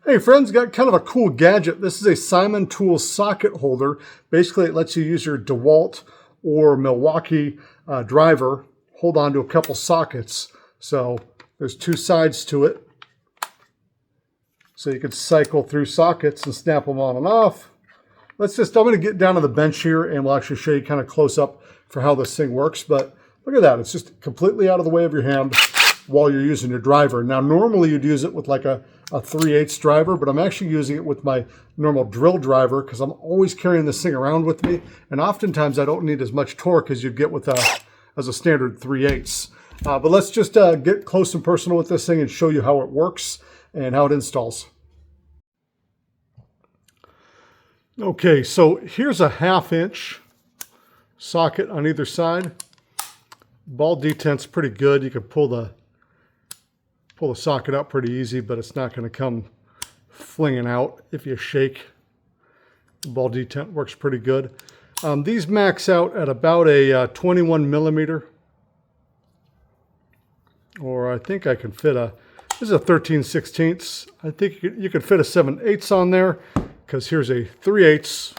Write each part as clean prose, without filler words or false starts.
Hey friends, got kind of a cool gadget. This is a Simon Tool socket holder. Basically, it lets you use your Dewalt or Milwaukee driver, hold on to a couple sockets. So there's two sides to it. So you could cycle through sockets and snap them on and off. I'm going to get down to the bench here and we'll actually show you kind of close up for how this thing works. But look at that, it's just completely out of the way of your hand while you're using your driver. Now normally you'd use it with like a 3/8 driver, but I'm actually using it with my normal drill driver because I'm always carrying this thing around with me, and oftentimes I don't need as much torque as you'd get with as a standard 3/8. But let's just get close and personal with this thing and show you how it works and how it installs. Okay, so here's a 1/2 inch socket on either side. Ball detent's pretty good. You can pull the socket out pretty easy, but it's not going to come flinging out if you shake. The ball detent works pretty good. These max out at about a 21 millimeter, or I think I can fit this is a 13/16. I think you could fit a 7/8 on there because here's a 3/8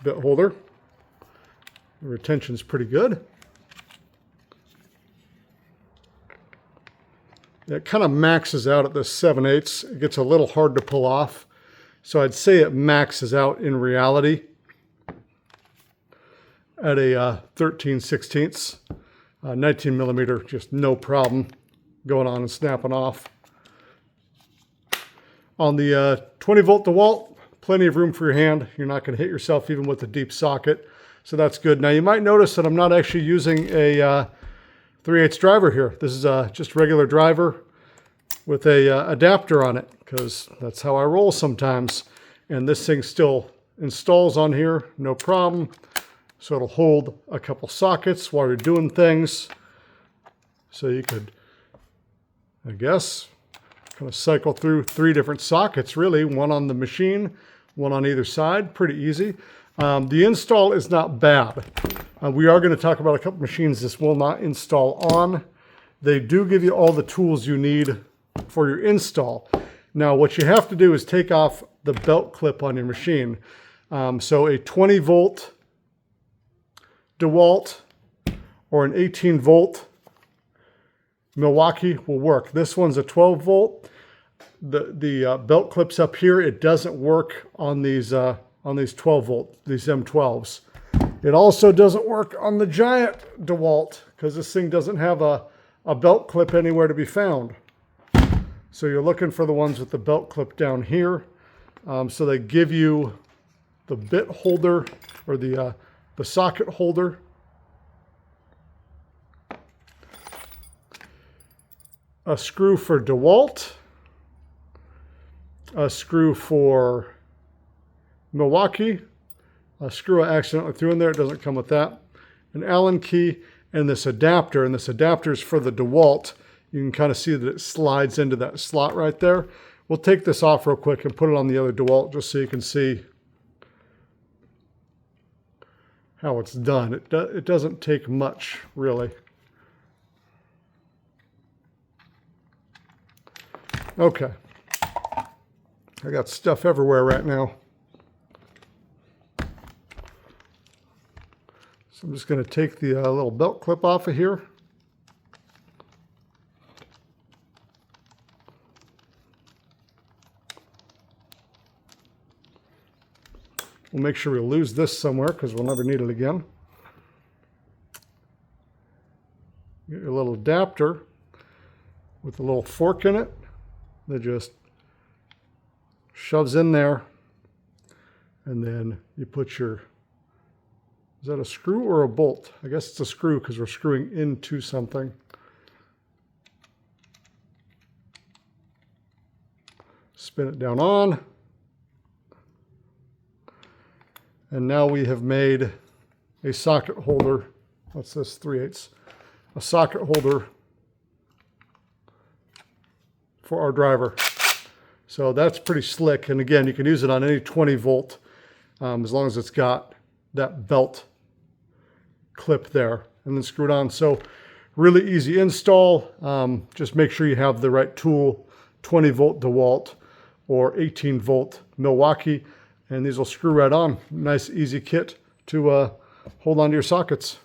bit holder. The retention's pretty good. It kind of maxes out at the 7/8. It gets a little hard to pull off. So I'd say it maxes out in reality at a 13/16. 19 millimeter, just no problem going on and snapping off. On the 20 volt DeWalt, plenty of room for your hand. You're not going to hit yourself even with a deep socket. So that's good. Now you might notice that I'm not actually using a 3/8 driver here. This is just regular driver with a adapter on it because that's how I roll sometimes. And this thing still installs on here, no problem. So it'll hold a couple sockets while you're doing things. So you could, I guess, kind of cycle through 3 different sockets really, one on the machine, one on either side, pretty easy. The install is not bad. We are going to talk about a couple machines this will not install on. They do give you all the tools you need for your install. Now what you have to do is take off the belt clip on your machine. So a 20 volt DeWalt or an 18 volt Milwaukee will work. This one's a 12 volt. The belt clips up here, it doesn't work on these 12 volt, these M12s. It also doesn't work on the giant DeWalt because this thing doesn't have a belt clip anywhere to be found. So you're looking for the ones with the belt clip down here. So they give you the bit holder or the socket holder. A screw for DeWalt. A screw for Milwaukee. A screw I accidentally threw in there. It doesn't come with that. An Allen key and this adapter. And this adapter is for the DeWalt. You can kind of see that it slides into that slot right there. We'll take this off real quick and put it on the other DeWalt just so you can see how it's done. It doesn't take much, really. Okay. I got stuff everywhere right now. So I'm just going to take the little belt clip off of here. We'll make sure we lose this somewhere because we'll never need it again. Get your little adapter with a little fork in it that just shoves in there. And then you put your, is that a screw or a bolt? I guess it's a screw because we're screwing into something. Spin it down on. And now we have made a socket holder. What's this? 3/8. A socket holder for our driver. So that's pretty slick. And again, you can use it on any 20 volt as long as it's got that belt clip there and then screw it on. So really easy install. Just make sure you have the right tool 20 volt DeWalt or 18 volt Milwaukee, and these will screw right on. Nice easy kit to hold on to your sockets.